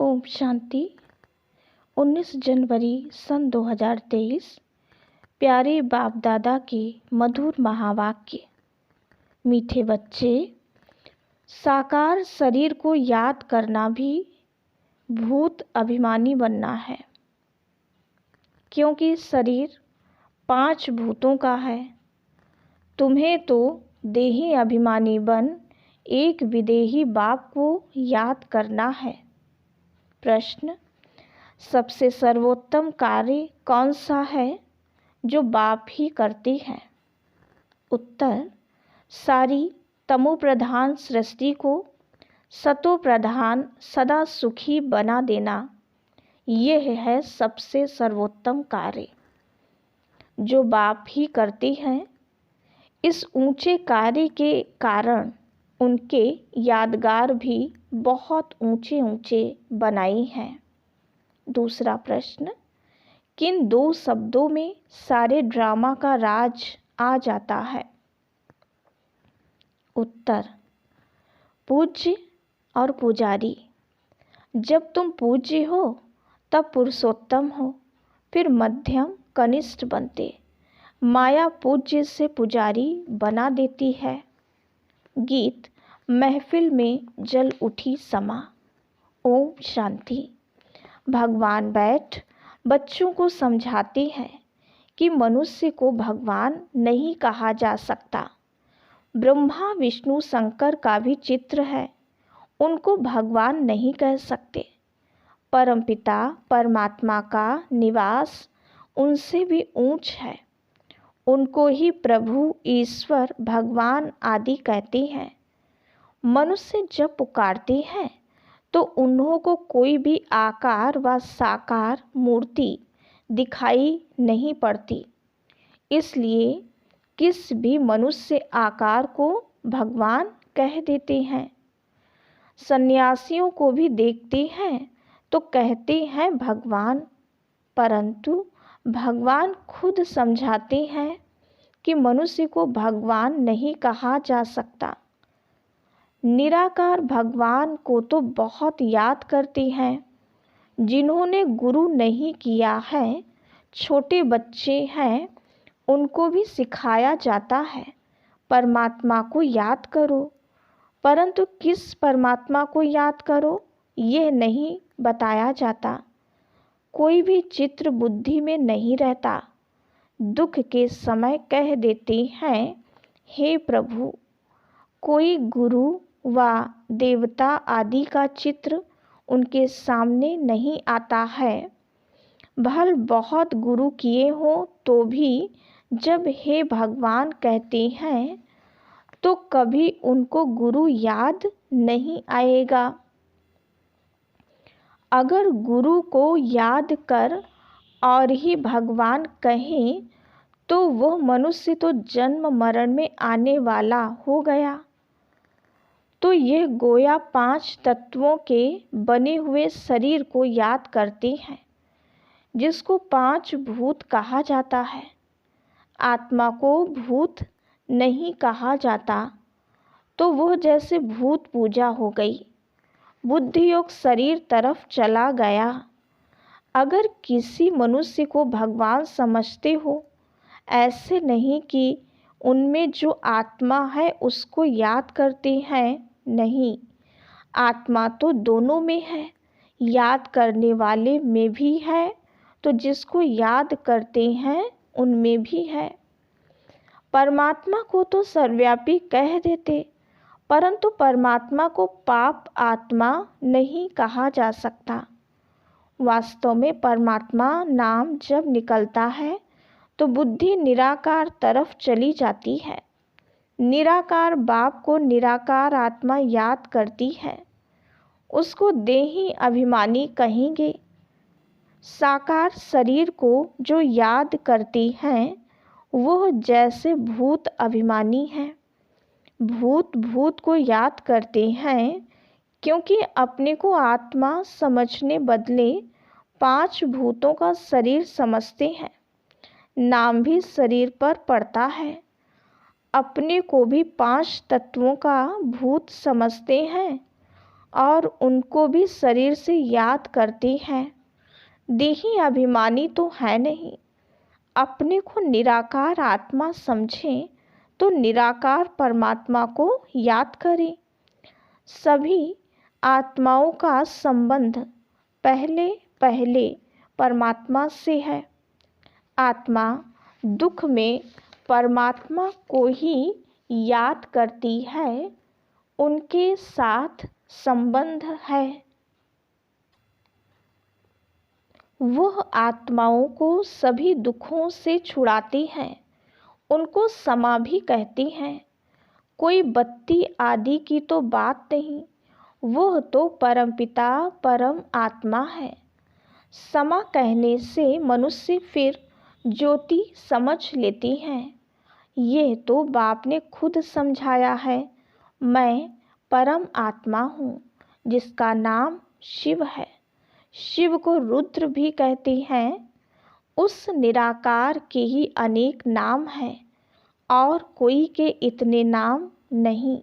ओम शांति। 19 जनवरी सन 2023। प्यारे बाप दादा के मधुर महावाक्य। मीठे बच्चे, साकार शरीर को याद करना भी भूत अभिमानी बनना है, क्योंकि शरीर 5 भूतों का है। तुम्हें तो देही अभिमानी बन एक विदेही बाप को याद करना है। प्रश्न: सबसे सर्वोत्तम कार्य कौन सा है जो बाप ही करते हैं? उत्तर: सारी तमो प्रधान सृष्टि को सतो प्रधान सदा सुखी बना देना, यह है सबसे सर्वोत्तम कार्य जो बाप ही करते हैं। इस ऊंचे कार्य के कारण उनके यादगार भी बहुत ऊंचे ऊंचे बनाए हैं। दूसरा प्रश्न: किन 2 शब्दों में सारे ड्रामा का राज आ जाता है? उत्तर: पूज्य और पुजारी। जब तुम पूज्य हो तब पुरुषोत्तम हो, फिर मध्यम कनिष्ठ बनते। माया पूज्य से पुजारी बना देती है। गीत महफिल में जल उठी समा। ओम शांति। भगवान बैठ बच्चों को समझाते हैं कि मनुष्य को भगवान नहीं कहा जा सकता। ब्रह्मा विष्णु शंकर का भी चित्र है, उनको भगवान नहीं कह सकते। परमपिता परमात्मा का निवास उनसे भी ऊंच है, उनको ही प्रभु ईश्वर भगवान आदि कहते हैं। मनुष्य जब पुकारते हैं तो उन्हों को कोई भी आकार व साकार मूर्ति दिखाई नहीं पड़ती, इसलिए किस भी मनुष्य आकार को भगवान कह देते हैं। सन्यासियों को भी देखते हैं तो कहते हैं भगवान, परंतु भगवान खुद समझाते हैं कि मनुष्य को भगवान नहीं कहा जा सकता। निराकार भगवान को तो बहुत याद करते हैं। जिन्होंने गुरु नहीं किया है, छोटे बच्चे हैं, उनको भी सिखाया जाता है परमात्मा को याद करो, परंतु किस परमात्मा को याद करो यह नहीं बताया जाता। कोई भी चित्र बुद्धि में नहीं रहता। दुख के समय कह देते हैं, हे प्रभु। कोई गुरु व देवता आदि का चित्र उनके सामने नहीं आता है। भल बहुत गुरु किए हो तो भी जब हे भगवान कहते हैं तो कभी उनको गुरु याद नहीं आएगा। अगर गुरु को याद कर और ही भगवान कहें तो वह मनुष्य तो जन्म मरण में आने वाला हो गया। तो यह गोया 5 तत्वों के बने हुए शरीर को याद करते हैं, जिसको 5 भूत कहा जाता है। आत्मा को भूत नहीं कहा जाता, तो वह जैसे भूत पूजा हो गई। बुद्धि योग शरीर तरफ चला गया। अगर किसी मनुष्य को भगवान समझते हो, ऐसे नहीं कि उनमें जो आत्मा है उसको याद करते हैं, नहीं, आत्मा तो दोनों में है। याद करने वाले में भी है, तो जिसको याद करते हैं उनमें भी है। परमात्मा को तो सर्वव्यापी कह देते, परंतु परमात्मा को पाप आत्मा नहीं कहा जा सकता। वास्तव में परमात्मा नाम जब निकलता है तो बुद्धि निराकार तरफ चली जाती है। निराकार बाप को निराकार आत्मा याद करती है, उसको देही अभिमानी कहेंगे। साकार शरीर को जो याद करती हैं वह जैसे भूत अभिमानी हैं। भूत भूत को याद करते हैं क्योंकि अपने को आत्मा समझने बदले 5 भूतों का शरीर समझते हैं। नाम भी शरीर पर पड़ता है। अपने को भी 5 तत्वों का भूत समझते हैं और उनको भी शरीर से याद करती हैं। देही अभिमानी तो है नहीं। अपने को निराकार आत्मा समझें तो निराकार परमात्मा को याद करें। सभी आत्माओं का संबंध पहले पहले परमात्मा से है। आत्मा दुख में परमात्मा को ही याद करती है, उनके साथ संबंध है। वह आत्माओं को सभी दुखों से छुड़ाती हैं, उनको समा भी कहती हैं। कोई बत्ती आदि की तो बात नहीं, वह तो परमपिता परम आत्मा है। समा कहने से मनुष्य फिर ज्योति समझ लेती हैं। यह तो बाप ने खुद समझाया है। मैं परम आत्मा हूँ, जिसका नाम शिव है। शिव को रुद्र भी कहते हैं। उस निराकार के ही अनेक नाम हैं और कोई के इतने नाम नहीं।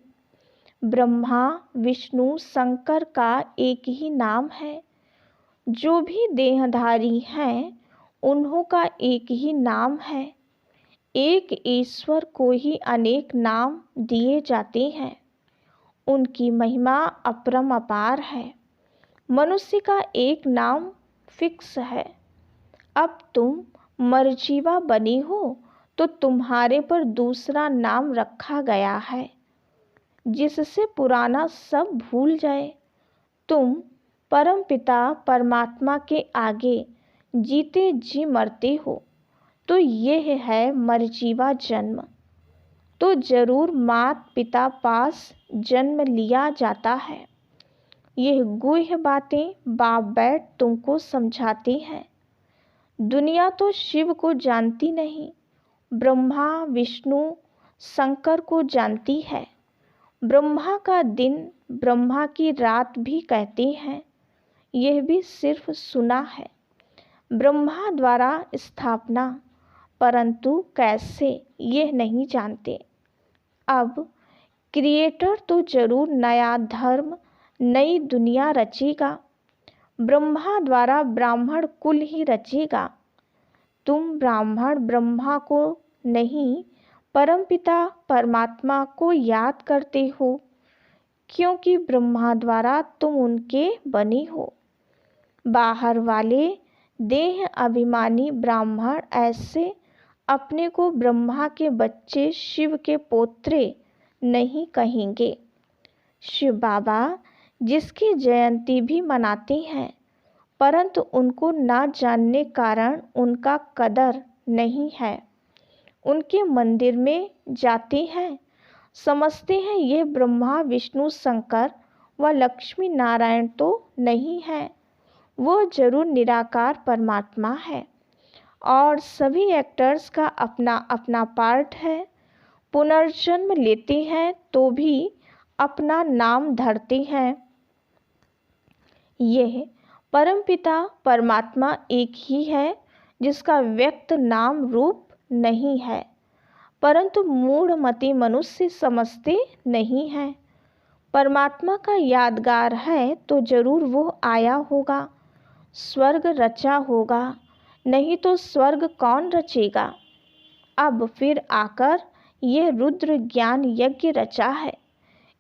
ब्रह्मा विष्णु शंकर का एक ही नाम है। जो भी देहधारी हैं उन्हों का एक ही नाम है। एक ईश्वर को ही अनेक नाम दिए जाते हैं। उनकी महिमा अपरंपार है। मनुष्य का एक नाम फिक्स है। अब तुम मरजीवा बनी हो तो तुम्हारे पर दूसरा नाम रखा गया है, जिससे पुराना सब भूल जाए। तुम परमपिता परमात्मा के आगे जीते जी मरते हो, तो यह है मरजीवा जन्म। तो जरूर माता पिता पास जन्म लिया जाता है। यह गुह्य बातें बाप बैठ तुमको समझाती हैं। दुनिया तो शिव को जानती नहीं, ब्रह्मा विष्णु शंकर को जानती है। ब्रह्मा का दिन ब्रह्मा की रात भी कहती हैं। यह भी सिर्फ सुना है। ब्रह्मा द्वारा स्थापना, परंतु कैसे यह नहीं जानते। अब क्रिएटर तो जरूर नया धर्म नई दुनिया रचेगा। ब्रह्मा द्वारा ब्राह्मण कुल ही रचेगा। तुम ब्राह्मण ब्रह्मा को नहीं, परमपिता परमात्मा को याद करते हो, क्योंकि ब्रह्मा द्वारा तुम उनके बने हो। बाहर वाले देह अभिमानी ब्राह्मण ऐसे अपने को ब्रह्मा के बच्चे शिव के पोत्रे नहीं कहेंगे। शिव बाबा जिसकी जयंती भी मनाते हैं, परंतु उनको ना जानने कारण उनका कदर नहीं है। उनके मंदिर में जाते हैं, समझते हैं ये ब्रह्मा विष्णु शंकर व लक्ष्मी नारायण तो नहीं है, वो जरूर निराकार परमात्मा है। और सभी एक्टर्स का अपना अपना पार्ट है। पुनर्जन्म लेते हैं तो भी अपना नाम धरते हैं। यह परमपिता परमात्मा एक ही है, जिसका व्यक्त नाम रूप नहीं है, परंतु मूढ़मती मनुष्य समझते नहीं है। परमात्मा का यादगार है तो जरूर वो आया होगा, स्वर्ग रचा होगा, नहीं तो स्वर्ग कौन रचेगा। अब फिर आकर यह रुद्र ज्ञान यज्ञ रचा है।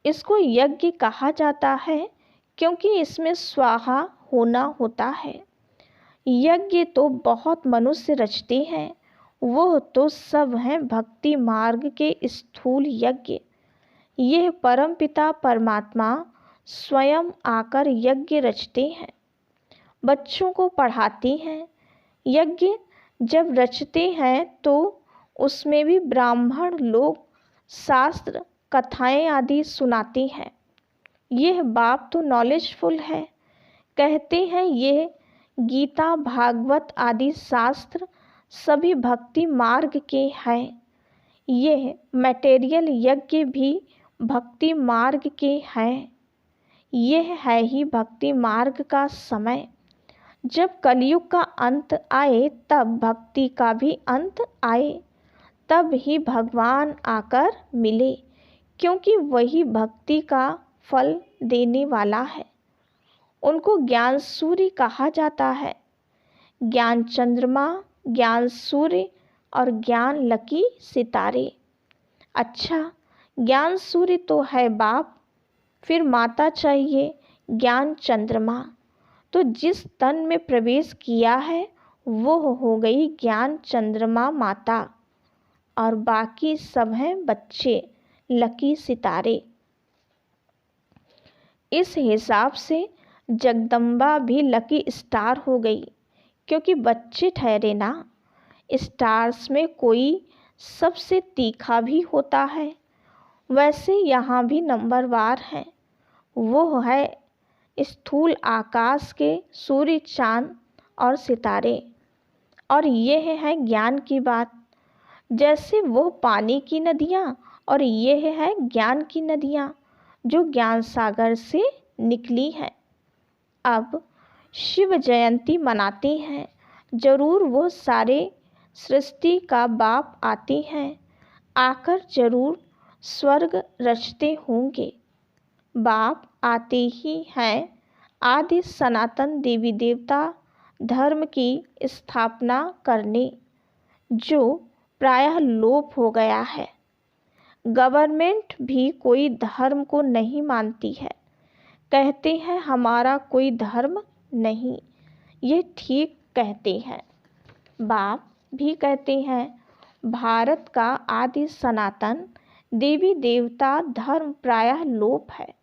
इसको यज्ञ कहा जाता है क्योंकि इसमें स्वाहा होना होता है। यज्ञ तो बहुत मनुष्य रचते हैं, वो तो सब हैं भक्ति मार्ग के स्थूल यज्ञ। यह परमपिता परमात्मा स्वयं आकर यज्ञ रचते हैं, बच्चों को पढ़ाते हैं। यज्ञ जब रचते हैं तो उसमें भी ब्राह्मण लोग शास्त्र कथाएं आदि सुनाते हैं। यह बाप तो नॉलेजफुल है, कहते हैं यह गीता भागवत आदि शास्त्र सभी भक्ति मार्ग के हैं। यह मटेरियल यज्ञ भी भक्ति मार्ग के हैं। यह है ही भक्ति मार्ग का समय। जब कलयुग का अंत आए तब भक्ति का भी अंत आए, तब ही भगवान आकर मिले, क्योंकि वही भक्ति का फल देने वाला है। उनको ज्ञान सूर्य कहा जाता है। ज्ञान चंद्रमा, ज्ञान सूर्य और ज्ञान लकी सितारे। अच्छा, ज्ञान सूर्य तो है बाप, फिर माता चाहिए ज्ञान चंद्रमा। तो जिस तन में प्रवेश किया है वो हो गई ज्ञान चंद्रमा माता, और बाकी सब हैं बच्चे, लकी सितारे। इस हिसाब से जगदम्बा भी लकी स्टार हो गई, क्योंकि बच्चे ठहरे ना। स्टार्स में कोई सबसे तीखा भी होता है, वैसे यहाँ भी नंबरवार हैं। वो है स्थूल आकाश के सूर्य, चांद और सितारे। और ये है ज्ञान की बात। जैसे वो पानी की नदियाँ और ये है ज्ञान की नदियाँ जो ज्ञान सागर से निकली हैं। अब शिव जयंती मनाते हैं, जरूर वो सारे सृष्टि का बाप आते हैं, आकर जरूर स्वर्ग रचते होंगे। बाप आते ही हैं आदि सनातन देवी देवता धर्म की स्थापना करने, जो प्रायः लोप हो गया है। गवर्नमेंट भी कोई धर्म को नहीं मानती है, कहते हैं हमारा कोई धर्म नहीं। ये ठीक कहते हैं। बाप भी कहते हैं भारत का आदि सनातन देवी देवता धर्म प्रायः लोप है।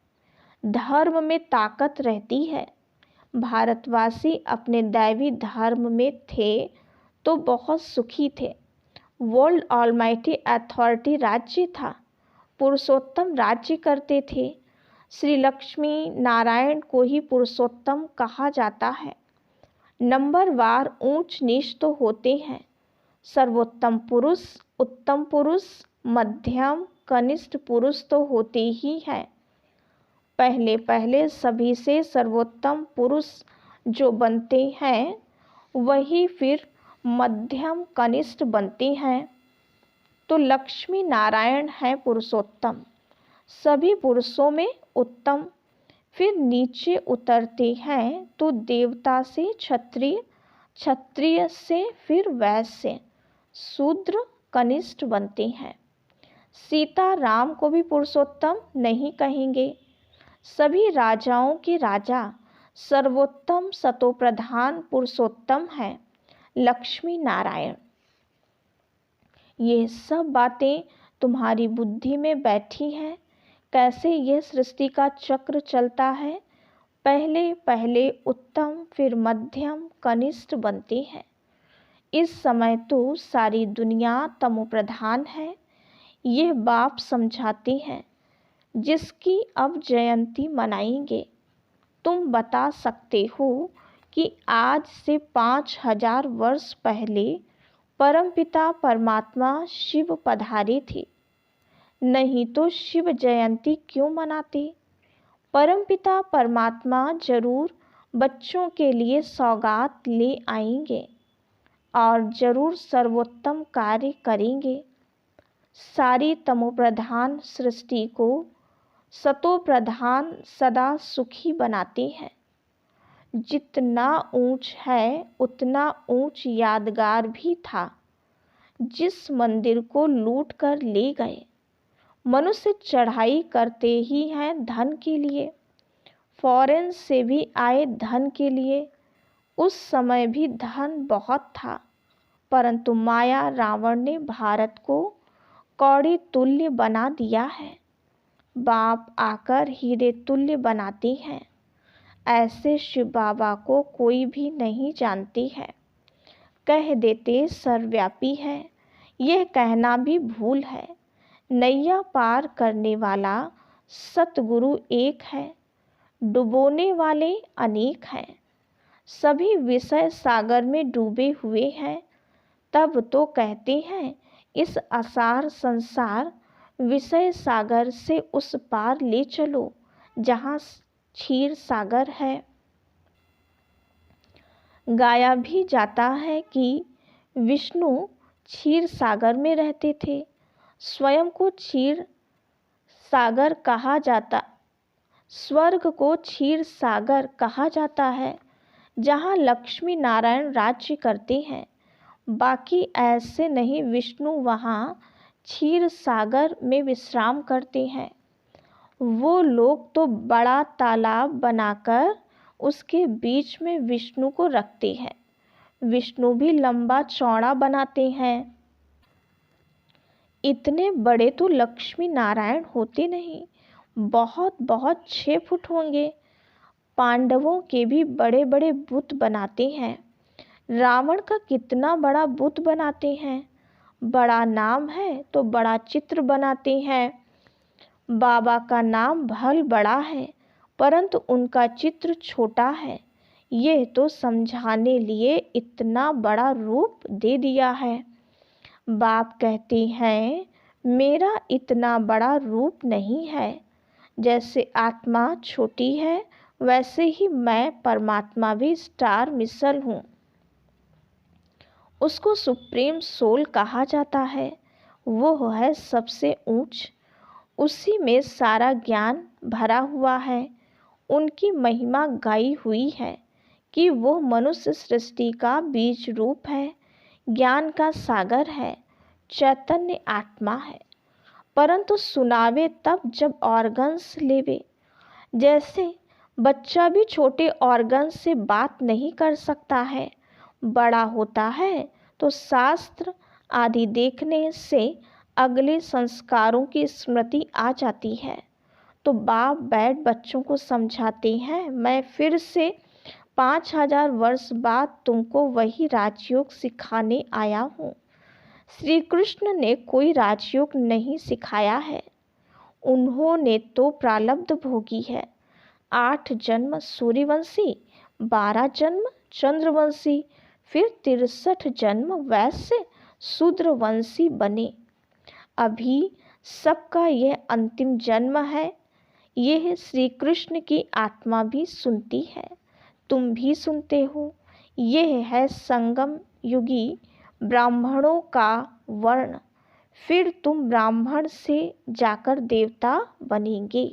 धर्म में ताकत रहती है। भारतवासी अपने दैवी धर्म में थे तो बहुत सुखी थे। वर्ल्ड ऑलमाइटी अथॉरिटी राज्य था, पुरुषोत्तम राज्य करते थे। श्री लक्ष्मी नारायण को ही पुरुषोत्तम कहा जाता है। नंबरवार ऊंच नीच तो होते हैं, सर्वोत्तम पुरुष, उत्तम पुरुष, मध्यम, कनिष्ठ पुरुष तो होते ही हैं। पहले पहले सभी से सर्वोत्तम पुरुष जो बनते हैं वही फिर मध्यम कनिष्ठ बनते हैं। तो लक्ष्मी नारायण हैं पुरुषोत्तम, सभी पुरुषों में उत्तम। फिर नीचे उतरते हैं तो देवता से क्षत्रिय, क्षत्रिय से फिर वैश्य, शूद्र, कनिष्ठ बनते हैं। सीता राम को भी पुरुषोत्तम नहीं कहेंगे। सभी राजाओं के राजा सर्वोत्तम सतोप्रधान पुरुषोत्तम हैं, लक्ष्मी नारायण। ये सब बातें तुम्हारी बुद्धि में बैठी हैं। कैसे यह सृष्टि का चक्र चलता है। पहले पहले उत्तम, फिर मध्यम, कनिष्ठ बनते हैं। इस समय तो सारी दुनिया तमोप्रधान है, यह बाप समझाते हैं, जिसकी अब जयंती मनाएंगे। तुम बता सकते हो कि आज से 5000 वर्ष पहले परमपिता परमात्मा शिव पधारे थे, नहीं तो शिव जयंती क्यों मनाते। परमपिता परमात्मा जरूर बच्चों के लिए सौगात ले आएंगे और जरूर सर्वोत्तम कार्य करेंगे। सारी तमोप्रधान सृष्टि को सतोप्रधान सदा सुखी बनाते हैं। जितना ऊंच है उतना ऊंच यादगार भी था, जिस मंदिर को लूट कर ले गए। मनुष्य चढ़ाई करते ही हैं धन के लिए, फॉरेन से भी आए धन के लिए। उस समय भी धन बहुत था, परंतु माया रावण ने भारत को कौड़ी तुल्य बना दिया है। बाप आकर हीरे तुल्य बनाते हैं। ऐसे शिव बाबा को कोई भी नहीं जानती है। कह देते सर्वव्यापी है, यह कहना भी भूल है। नैया पार करने वाला सतगुरु एक है, डुबोने वाले अनेक हैं। सभी विषय सागर में डूबे हुए हैं, तब तो कहते हैं इस असार संसार विषय सागर से उस पार ले चलो जहाँ क्षीर सागर है। गाया भी जाता है कि विष्णु क्षीर सागर में रहते थे। स्वयं को क्षीर सागर कहा जाता, स्वर्ग को क्षीर सागर कहा जाता है, जहाँ लक्ष्मी नारायण राज्य करते हैं। बाकी ऐसे नहीं, विष्णु वहाँ क्षीर सागर में विश्राम करते हैं। वो लोग तो बड़ा तालाब बनाकर उसके बीच में विष्णु को रखते हैं। विष्णु भी लंबा चौड़ा बनाते हैं। इतने बड़े तो लक्ष्मी नारायण होते नहीं, बहुत बहुत 6 फुट होंगे। पांडवों के भी बड़े बड़े बुत बनाते हैं। रावण का कितना बड़ा बुत बनाते हैं। बड़ा नाम है तो बड़ा चित्र बनाते हैं। बाबा का नाम भल बड़ा है, परंतु उनका चित्र छोटा है। यह तो समझाने लिए इतना बड़ा रूप दे दिया है। बाप कहते हैं, मेरा इतना बड़ा रूप नहीं है। जैसे आत्मा छोटी है, वैसे ही मैं परमात्मा भी स्टार मिसल हूँ। उसको सुप्रीम सोल कहा जाता है। वो है सबसे ऊंच। उसी में सारा ज्ञान भरा हुआ है। उनकी महिमा गाई हुई है कि वो मनुष्य सृष्टि का बीज रूप है, ज्ञान का सागर है, चैतन्य आत्मा है। परंतु सुनावे तब जब ऑर्गन्स लेवे। जैसे बच्चा भी छोटे ऑर्गन्स से बात नहीं कर सकता है, बड़ा होता है तो शास्त्र आदि देखने से अगले संस्कारों की स्मृति आ जाती है। तो बाप बैठ बच्चों को समझाते हैं, मैं फिर से 5000 वर्ष बाद तुमको वही राजयोग सिखाने आया हूँ। श्री कृष्ण ने कोई राजयोग नहीं सिखाया है। उन्होंने तो प्रारब्ध भोगी है। 8 जन्म सूर्यवंशी, 12 जन्म चंद्रवंशी, फिर 63 जन्म वैश्य शूद्रवंशी बने। अभी सबका यह अंतिम जन्म है। यह श्री कृष्ण की आत्मा भी सुनती है, तुम भी सुनते हो। यह है संगम युगी ब्राह्मणों का वर्ण। फिर तुम ब्राह्मण से जाकर देवता बनेंगे।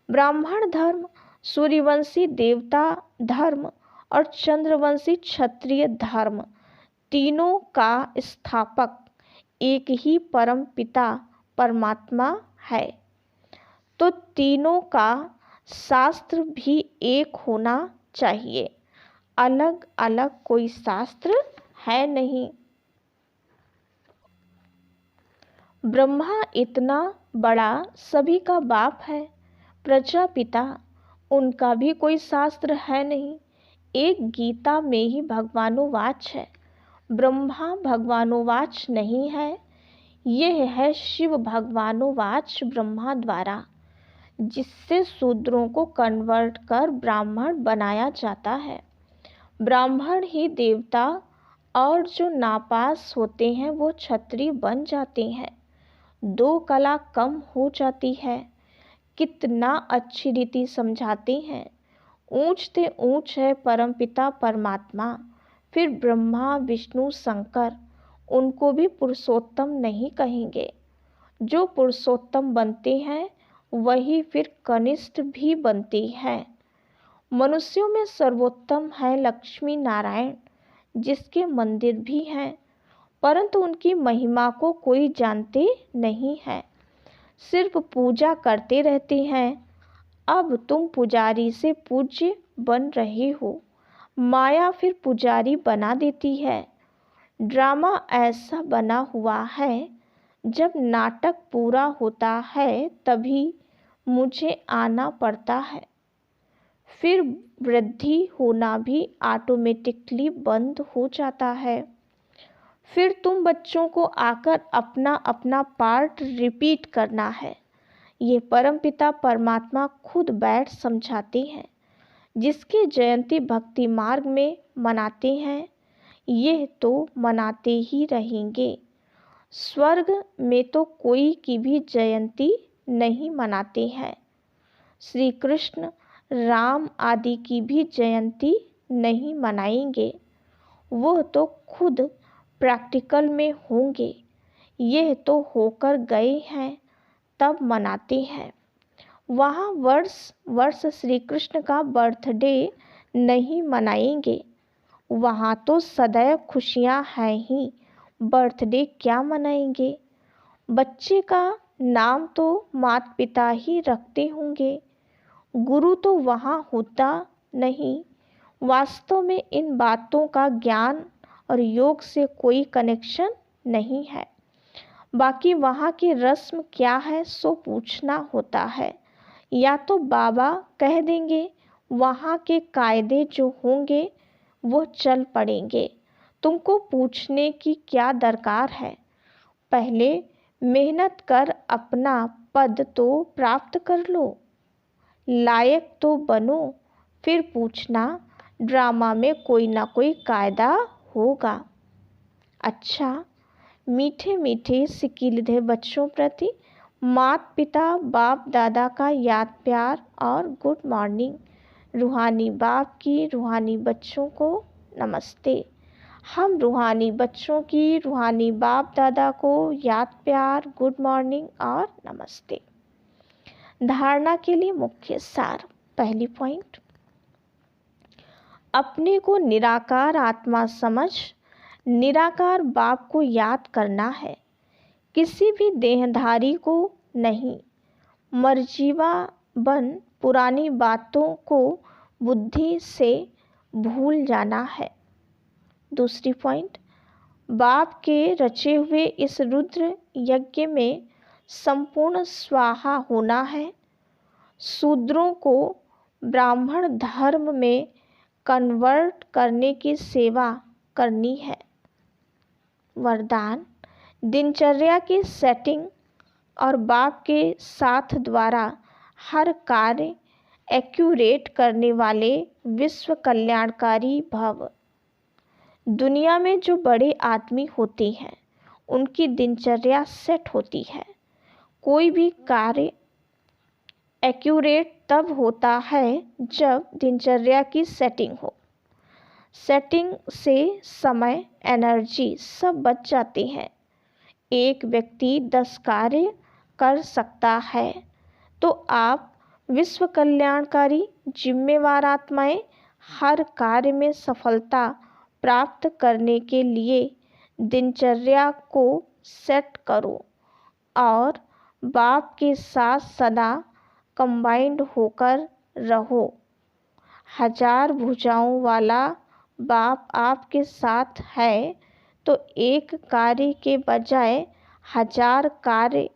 ब्राह्मण धर्म, सूर्यवंशी देवता धर्म और चंद्रवंशी क्षत्रिय धर्म, तीनों का स्थापक एक ही परम पिता परमात्मा है। तो तीनों का शास्त्र भी एक होना चाहिए। अलग अलग कोई शास्त्र है नहीं। ब्रह्मा इतना बड़ा सभी का बाप है, प्रजापिता, उनका भी कोई शास्त्र है नहीं। एक गीता में ही भगवानोवाच है, ब्रह्मा भगवानोवाच नहीं है। यह है शिव भगवानोवाच ब्रह्मा द्वारा, जिससे शूद्रों को कन्वर्ट कर ब्राह्मण बनाया जाता है। ब्राह्मण ही देवता और जो नापास होते हैं वो क्षत्रिय बन जाते हैं। 2 कला कम हो जाती है। कितना अच्छी रीति समझाते हैं। ऊंचते ऊंच है परमपिता परमात्मा, फिर ब्रह्मा विष्णु शंकर, उनको भी पुरुषोत्तम नहीं कहेंगे। जो पुरुषोत्तम बनते हैं वही फिर कनिष्ठ भी बनते हैं। मनुष्यों में सर्वोत्तम है लक्ष्मी नारायण, जिसके मंदिर भी हैं, परंतु उनकी महिमा को कोई जानते नहीं है, सिर्फ पूजा करते रहते हैं। अब तुम पुजारी से पूज्य बन रहे हो, माया फिर पुजारी बना देती है। ड्रामा ऐसा बना हुआ है, जब नाटक पूरा होता है तभी मुझे आना पड़ता है। फिर वृद्धि होना भी ऑटोमेटिकली बंद हो जाता है। फिर तुम बच्चों को आकर अपना अपना पार्ट रिपीट करना है। ये परमपिता परमात्मा खुद बैठ समझाते हैं। जिसकी जयंती भक्ति मार्ग में मनाते हैं, यह तो मनाते ही रहेंगे। स्वर्ग में तो कोई की भी जयंती नहीं मनाते हैं। श्री कृष्ण राम आदि की भी जयंती नहीं मनाएंगे। वो तो खुद प्रैक्टिकल में होंगे। यह तो होकर गए हैं, तब मनाते हैं। वहाँ वर्ष वर्ष श्री कृष्ण का बर्थडे नहीं मनाएंगे। वहाँ तो सदैव खुशियाँ हैं ही, बर्थडे क्या मनाएंगे। बच्चे का नाम तो माता पिता ही रखते होंगे, गुरु तो वहाँ होता नहीं। वास्तव में इन बातों का ज्ञान और योग से कोई कनेक्शन नहीं है। बाकी वहाँ की रस्म क्या है सो पूछना होता है, या तो बाबा कह देंगे। वहाँ के कायदे जो होंगे वो चल पड़ेंगे। तुमको पूछने की क्या दरकार है। पहले मेहनत कर अपना पद तो प्राप्त कर लो, लायक तो बनो, फिर पूछना। ड्रामा में कोई ना कोई कायदा होगा। अच्छा, मीठे मीठे सिकीलिधे बच्चों प्रति माता पिता बाप दादा का याद प्यार और गुड मॉर्निंग। रूहानी बाप की रूहानी बच्चों को नमस्ते। हम रूहानी बच्चों की रूहानी बाप दादा को याद प्यार, गुड मॉर्निंग और नमस्ते। धारणा के लिए मुख्य सार। पहली पॉइंट, अपने को निराकार आत्मा समझ निराकार बाप को याद करना है, किसी भी देहधारी को नहीं। मर्जीवा बन पुरानी बातों को बुद्धि से भूल जाना है। दूसरी पॉइंट, बाप के रचे हुए इस रुद्र यज्ञ में संपूर्ण स्वाहा होना है। शूद्रों को ब्राह्मण धर्म में कन्वर्ट करने की सेवा करनी है। वरदान, दिनचर्या की सेटिंग और बाप के साथ द्वारा हर कार्य एक्यूरेट करने वाले विश्व कल्याणकारी भव। दुनिया में जो बड़े आदमी होते हैं उनकी दिनचर्या सेट होती है। कोई भी कार्य एक्यूरेट तब होता है जब दिनचर्या की सेटिंग हो। सेटिंग से समय, एनर्जी सब बच जाते हैं। एक व्यक्ति 10 कार्य कर सकता है, तो आप विश्व कल्याणकारी जिम्मेवार आत्माएं हर कार्य में सफलता प्राप्त करने के लिए दिनचर्या को सेट करो और बाप के साथ सदा कंबाइंड होकर रहो। 1000 भुजाओं वाला बाप आपके साथ है तो एक कार्य के बजाय 1000 कार्य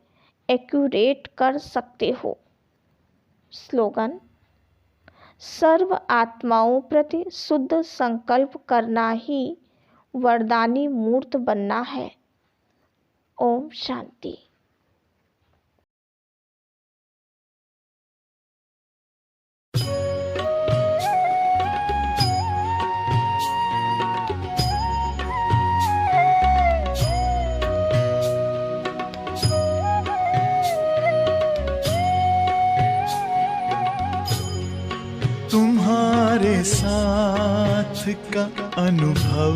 एक्यूरेट कर सकते हो। स्लोगन, सर्व आत्माओं प्रति शुद्ध संकल्प करना ही वरदानी मूर्त बनना है। ओम शांति। तुम्हारे साथ का अनुभव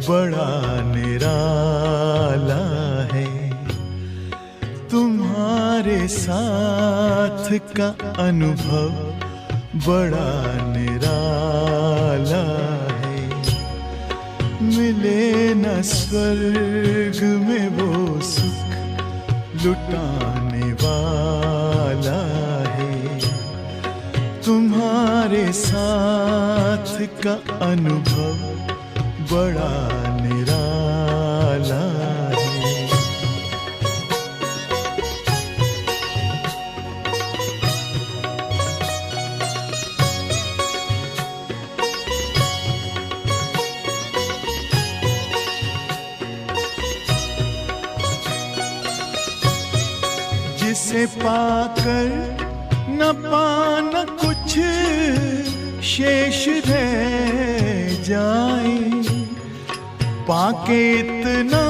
बड़ा निराला है। तुम्हारे साथ का अनुभव बड़ा निराला है। मिले न स्वर्ग में वो सुख लुटाने वाला है। तुम्हारे साथ का अनुभव बड़ा निराला है। जिसे पाकर न पाना कुछ शेष रह जाए, पाके इतना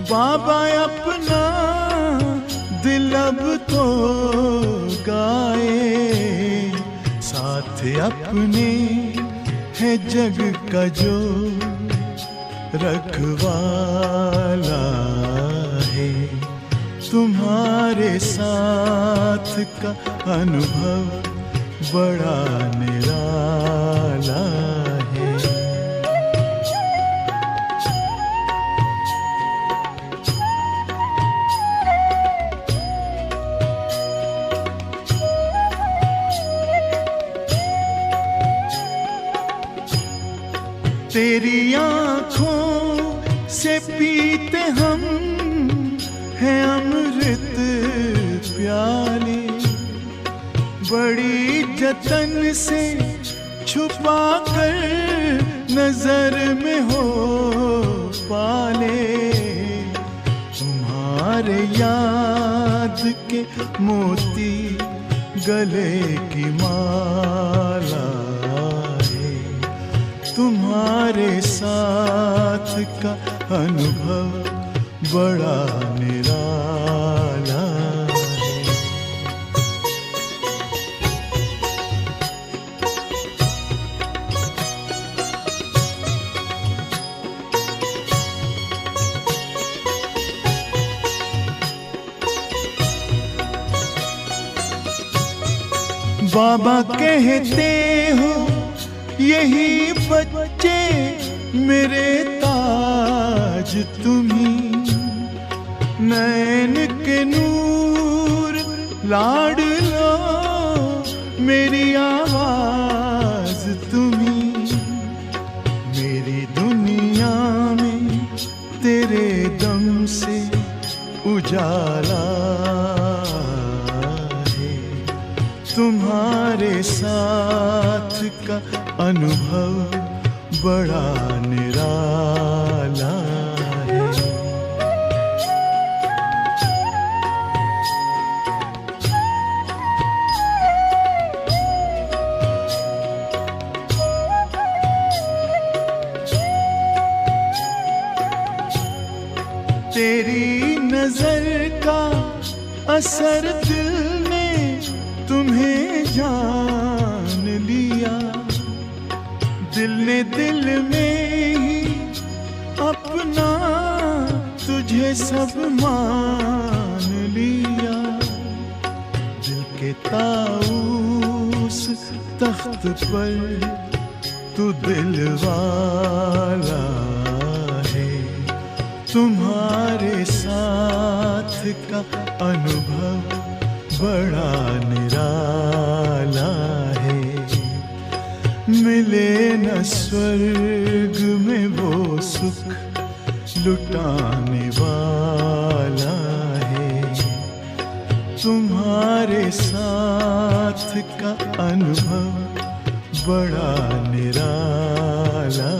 बाबा अपना दिल अब तो गाए। साथ अपने है जग का जो रखवाला है। तुम्हारे साथ का अनुभव बड़ा निराला है। तेरी आँखों से पीते हम हैं अमृत प्याले, बड़ी जतन से छुपा कर नजर में हो पाले। तुम्हारे याद के मोती गले की माला है, तुम्हारे साथ का अनुभव बड़ा निराला है। बाबा कहते हो यही बच्चे मेरे ताज तुम्ही, नैन के नूर लाड लो मेरी आवाज तुम्ही। मेरी दुनिया में तेरे दम से उजाला है, तुम्हारे साथ का अनुभव बड़ा निराला है। तेरी नजर का असर दिल ने तुम्हें जान लिया, दिल ने दिल में ही अपना तुझे सब मान लिया। दिल के ताऊस तख्त पर तू दिल वाला है, तुम्हारे साथ का अनुभव बड़ा निराला है। मिले न स्वर्ग में वो सुख लुटाने वाला है, तुम्हारे साथ का अनुभव बड़ा निराला